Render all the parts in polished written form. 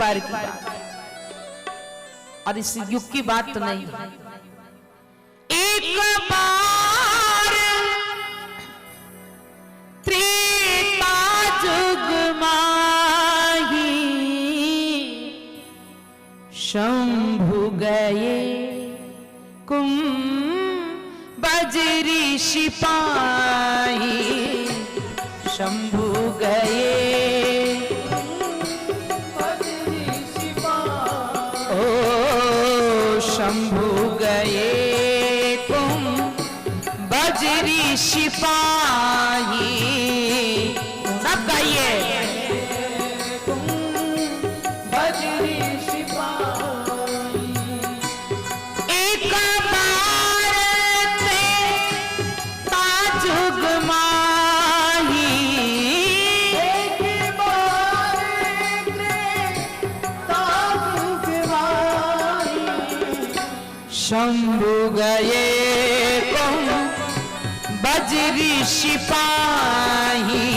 बार की बात है, और इस युग की बात तो नहीं है। एक बार त्रेता जुग माही, शंभु गए कुंभज ऋषि पाही, शंभु गए ओ शंभु गए कुंभज ऋषि पाही। सब गाइए। एक बार त्रेता जुग माही, शंभु गए कुंभज ऋषि पाही,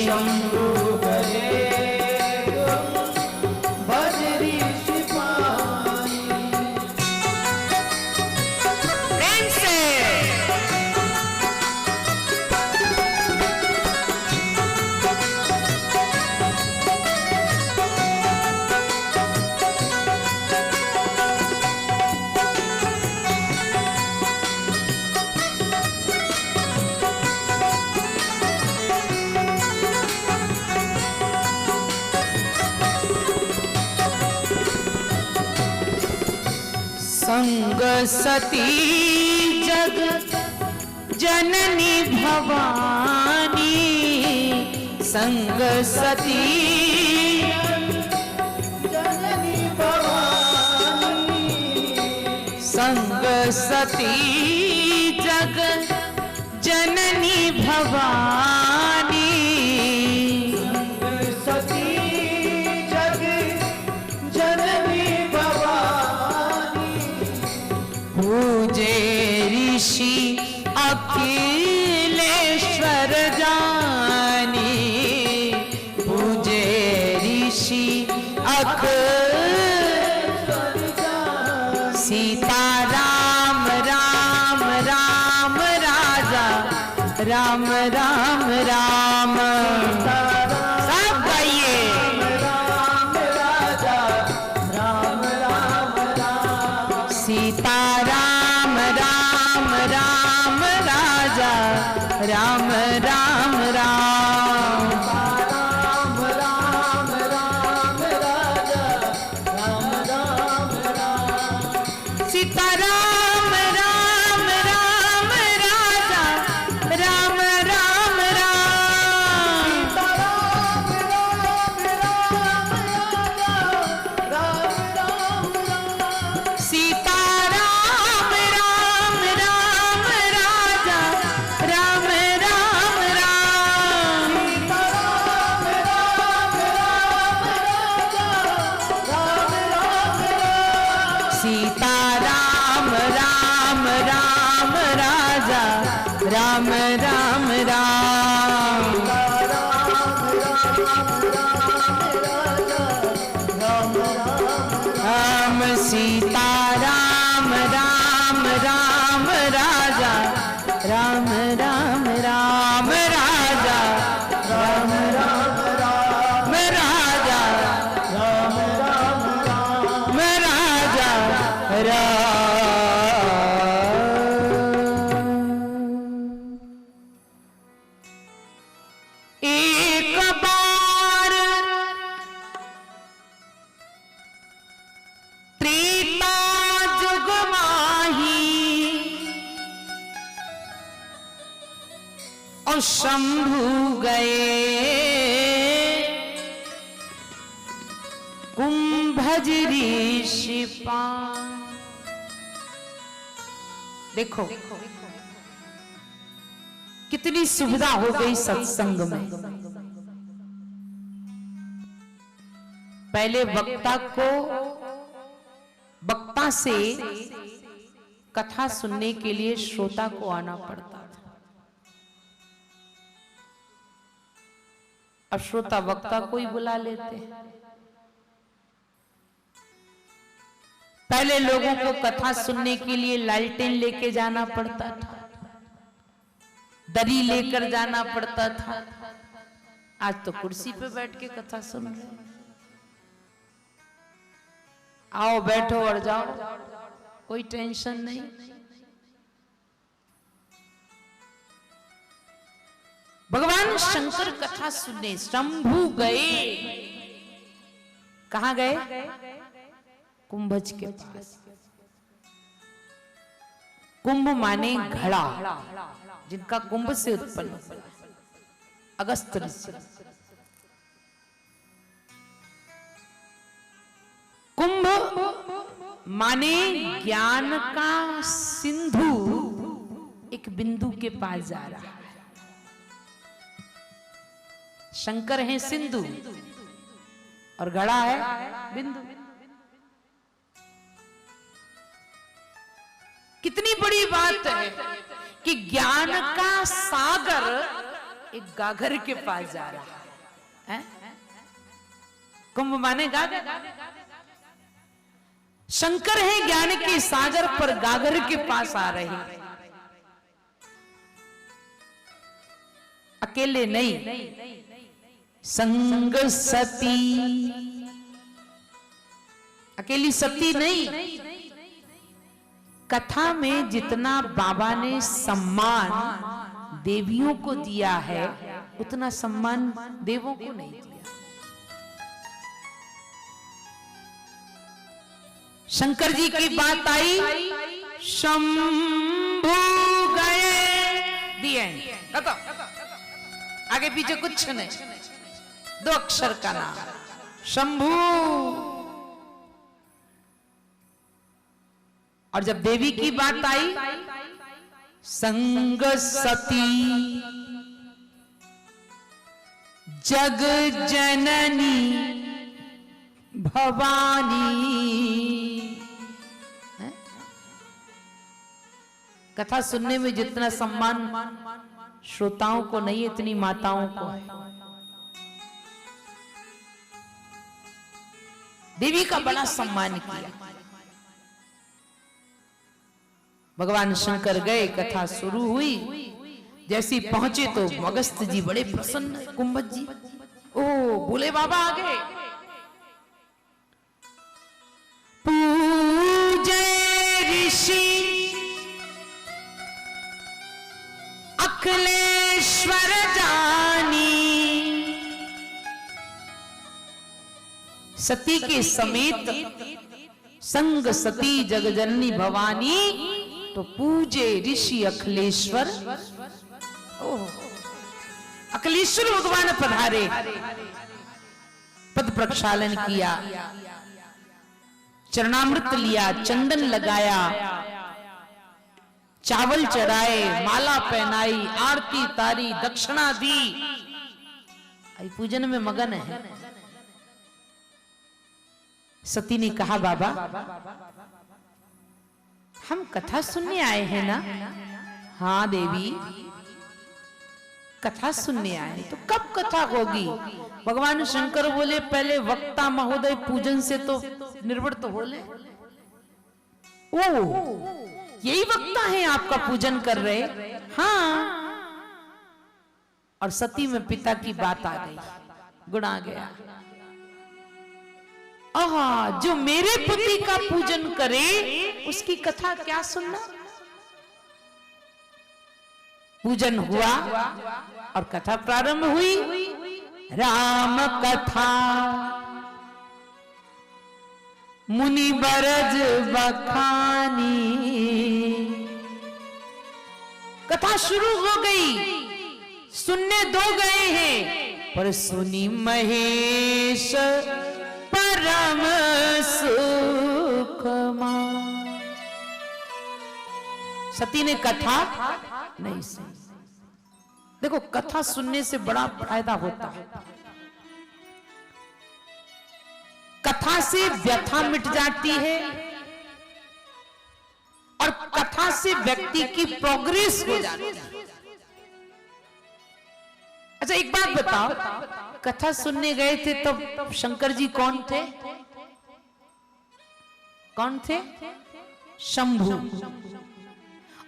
शंभु गए कुंभज ऋषि पाही। प्रेम से संग सती जग जननी भवानी, संग सती जननी भवानी, संग सती जग जननी भवानी, संग सती जग जननी भवानी, पूजे ऋषि अखिलेश्वर जानी, पूजे ऋषि अखिलेश्वर जानी, सीता राम राम राम राजा राम राम राम, सब गाइए। राम राजा राम राम राम, सीता राम राम राम राजा राम राम राम, राम राम राम राजा राम राम राम, सीता राम राम राम राजा राम राम राम, सीता राम राम राम राजा राम राम राम, सीता राम राम राम राजा राम राम राम, सीता राम राम राम राजा राम राम राम, सीता राम राम राम राजा राम राम राम, राम सीता राम राम राम राजा राम राम राम राजा राम राम राम राजा राम राम राम राजा राम। एक बार त्रेता जुग माही, और शंभु गए कुंभज ऋषि पान। देखो कितनी सुविधा हो गई सत्संग में। पहले वक्ता से कथा सुनने के लिए श्रोता को आना पड़ता था। अब श्रोता वक्ता को ही बुला लेते हैं। पहले लोगों को कथा सुनने के लिए लालटेन लेके जाना पड़ता था, दरी लेकर जाना पड़ता था। आज तो कुर्सी पे बैठ के कथा सुन रहे हैं। आओ बैठो और जाओ, कोई टेंशन नहीं। भगवान शंकर कथा सुनने शंभू गए। कहां गए? कुंभज के पास। कुंभ माने घड़ा, जिनका कुंभ से उत्पन्न हुआ, अगस्त ऋषि। कुंभ माने ज्ञान का सिंधु एक बिंदु के पास जा रहा है। शंकर है सिंधु और घड़ा है बिंदु। कितनी बड़ी बात है कि ज्ञान का सागर एक गागर के पास जा रहा है। कुंभ माने गागर। शंकर है ज्ञान के सागर पर गागर के पास आ रहे हैं। अकेले नहीं, संग सती, अकेली सती नहीं। कथा में जितना बाबा ने सम्मान देवियों को दिया है, उतना सम्मान देवों को नहीं दिया। शंकर जी की बात आई, शंभू गए, दिए। आगे पीछे कुछ नहीं, 2 अक्षर का नाम शंभू। और जब देवी की बात आई, संग सती जग जननी भवानी। कथा सुनने में जितना सम्मान श्रोताओं को नहीं, इतनी माताओं को है। देवी का बड़ा सम्मान किया। भगवान शंकर गए, कथा शुरू हुई। जैसे पहुंचे तो अगस्त जी बड़े प्रसन्न। कुंभज जी, ओ बोले बाबा आ गए। पूजे ऋषि अखिलेश्वर जानी। सती के समेत संग सती जगजननी भवानी, तो पूजे ऋषि अखिलेश्वर। ओह, अखिलेश्वर भगवान पधारे, पद प्रक्षालन किया, चरणामृत लिया, चंदन लगाया, चावल चढ़ाए, माला पहनाई, आरती तारी, दक्षिणा दी। पूजन में मगन है। सती ने कहा, बाबा हम कथा सुनने आए हैं ना? हाँ देवी, कथा सुनने आए। तो कब कथा होगी? भगवान शंकर बोले, पहले वक्ता महोदय पूजन से तो निर्वृत्त हो ले। ओ, यही वक्ता है आपका पूजन कर रहे? हाँ। और सती में पिता की बात आ गई, गुण आ गया। आहा, जो मेरे पति का पूजन करे उसकी कथा क्या सुनना। पूजन हुआ और कथा प्रारंभ हुई। राम कथा मुनि बरज बखानी। कथा शुरू हो गई, सुनने 2 गए हैं, पर सुनी महेश परम सुखमा। सती ने कथा नहीं सुनी। देखो, कथा सुनने से बड़ा फायदा होता है। कथा से व्यथा मिट जाती है और कथा से व्यक्ति की प्रोग्रेस हो जाती है। अच्छा एक बात बताओ, कथा सुनने गए थे तब शंकर जी कौन थे? कौन थे? शंभू।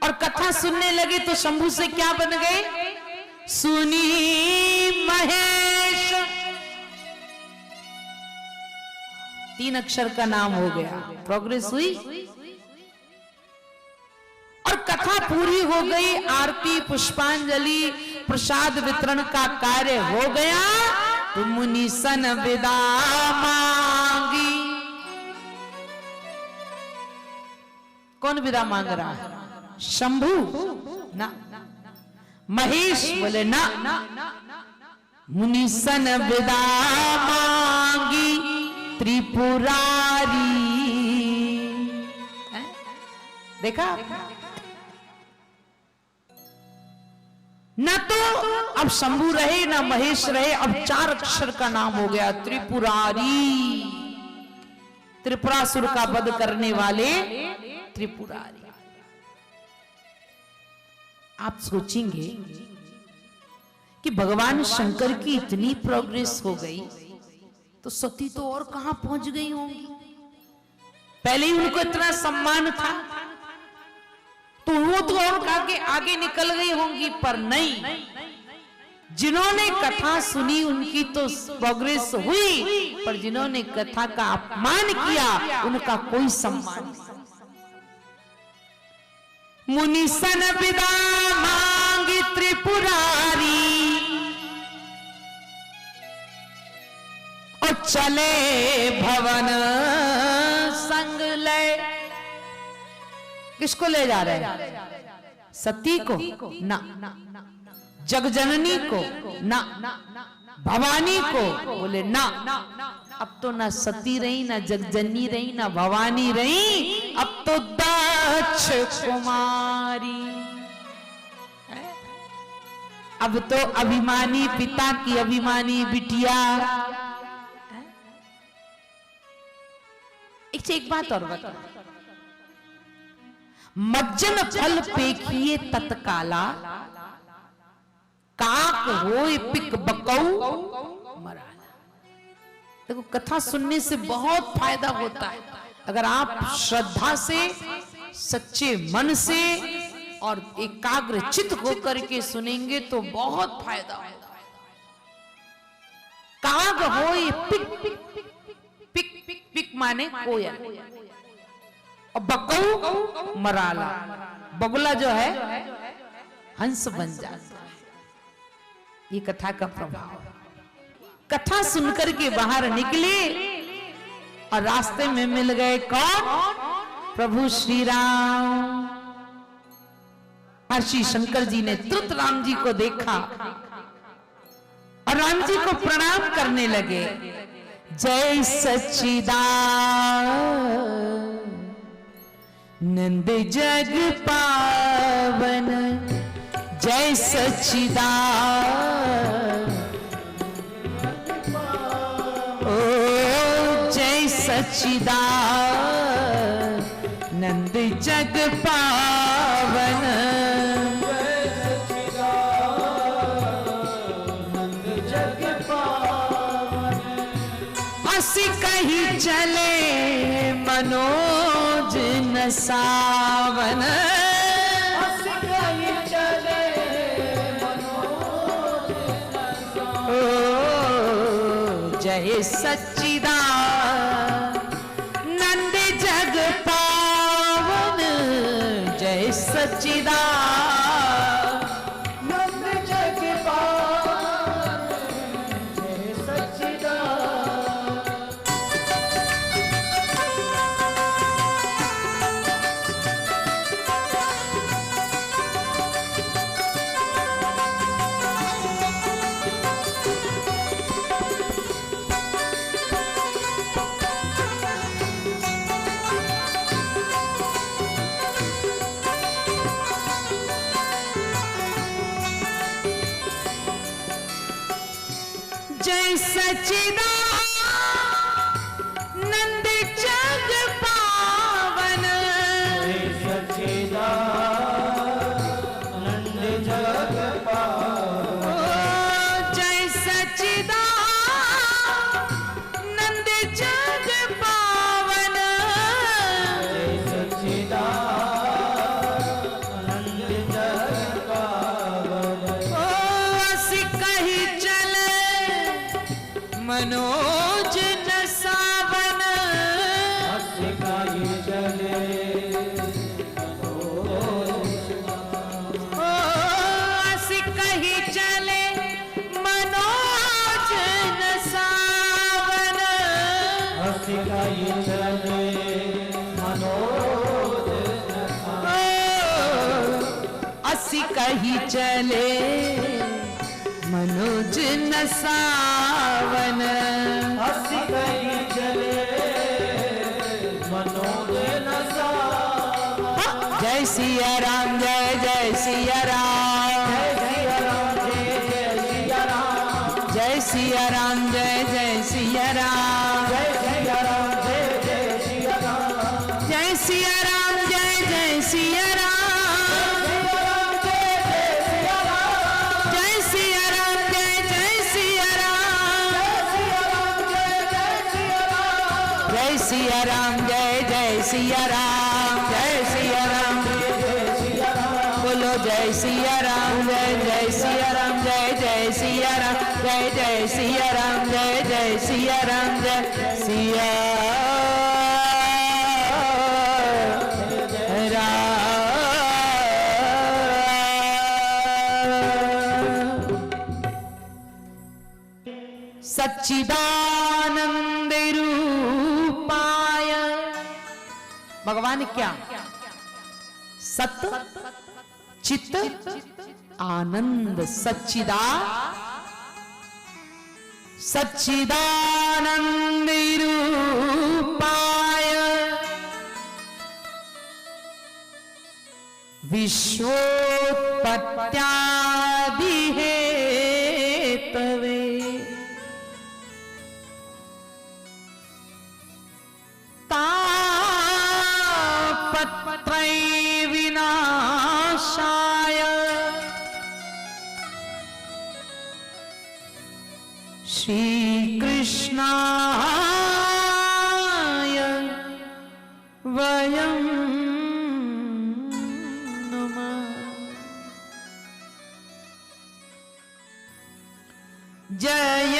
और कथा सुनने लगे तो शंभू से क्या बन गए? सुनी महेश। 3 अक्षर का नाम हो गया, प्रोग्रेस हुई और कथा पूरी हो गई। आरती, पुष्पांजलि, प्रसाद वितरण का कार्य हो गया तो मुनि सन विदा मांगी। कौन विदा मांग रहा है? शंभू ना। महेश बोले ना। मुनि सन विदा मांगी त्रिपुरारी। देखा न तो अब शंभू रहे ना महेश रहे, अब 4 अक्षर का नाम हो गया त्रिपुरारी। त्रिपुरासुर का वध करने वाले त्रिपुरारी। आप सोचेंगे कि भगवान शंकर की इतनी प्रोग्रेस हो गई तो सती तो और कहां पहुंच गई होंगी। पहले ही उनको इतना सम्मान था तो वो तो और आगे निकल गई होंगी, पर नहीं, जिन्होंने कथा सुनी उनकी तो प्रोग्रेस हुई, पर जिन्होंने कथा का अपमान किया उनका कोई सम्मान नहीं। मुनि सन विदा मांगी त्रिपुरारी और चले भवन संग ले। किसको ले जा रहे हैं? सती को ना, जगजननी को ना, भवानी को बोले ना। अब तो ना सती रही, ना जगजननी रही, ना भवानी रही, अब तो दक्ष कुमारी। अब तो अभिमानी पिता की अभिमानी बिटिया। एक बात और बता, मज्जन फल पेखिए तत्काला, काक होए पिक बकऊ मरा। देखो कथा सुनने से बहुत फायदा होता है। अगर आप श्रद्धा से, सच्चे मन से और एकाग्र चित्त होकर के सुनेंगे तो बहुत फायदा होता है। काग होए पिक पिक पिक पिक माने कोयल, और बकऊ मराला। बगुला जो है हंस बन जाता है। ये कथा का प्रभाव। कथा सुनकर के बाहर निकले और रास्ते में मिल गए कौन? प्रभु श्री राम। महर्षि शंकर जी ने तुरंत राम जी को देखा और राम जी को प्रणाम करने लगे। जय सच्चिदानंद जग पावन, जय सच्चिदानंद, ओ जय सच्चिदानंद जग पावन, असी कहीं चले मनोज न सावन, असी कहीं चले मनोज न, ओ जय सच्चिदानंद जग पावन, जय सच्चिदानंद जग पावन, जय सच्चिदानंद। जय सच्चिदानंद जग पावन, जय सच्चिदानंद जग पावन, जय सच्चिदानंद जग पावन, मनोज न सावन सिखाई चले सिखाई चले मनोज न सावन सिखाई चले मनोज न असी कही चले मनोज न सावन असी कही चले मनोज न सावन। जय सिया राम जय जय सिया राम जय सिया राम जय जय सिया राम जय सिया राम जय सिया राम जय सिया राम जय जय सिया राम जय सिया राम जय जय सिया राम जय सिया राम जय जय सिया राम जय सिया राम जय जय सिया राम बोलो जय सिया राम जय जय सिया राम जय जय सिया राम जय जय सिया राम जय जय सिया राम जय सिया सच्चिदानंद रूपाय भगवान क्या सत्य चित्त आनंद सच्चिदानंद रूपाय विश्वोत्पत्त्यादि हेतवे तापत्रय विनाशाय श्री कृष्णाय वयं नमः। जय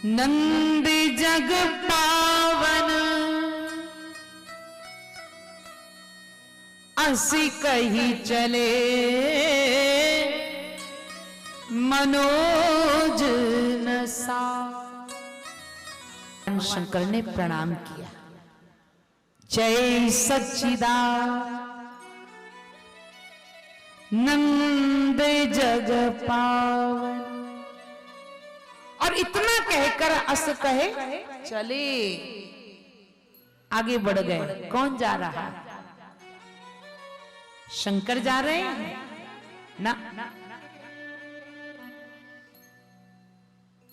नंद जग पावन असी कही चले मनोज न सा। शंकर ने प्रणाम किया। जय सच्चिदानंद जग पावन। और इतना कहकर अस कहे चले आगे बढ़ गए। कौन जा रहा है? शंकर जा रहे हैं ना,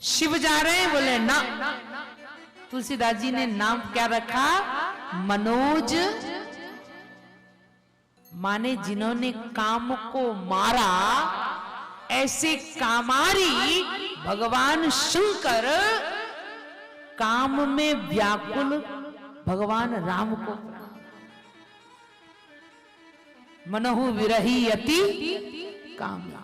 शिव जा रहे हैं? बोले ना। तुलसीदास जी ने नाम क्या रखा? मनोज, माने जिन्होंने काम को मारा। ऐसे कामारी भगवान शंकर काम में व्याकुल भगवान राम को मनहु विरही अति कामना।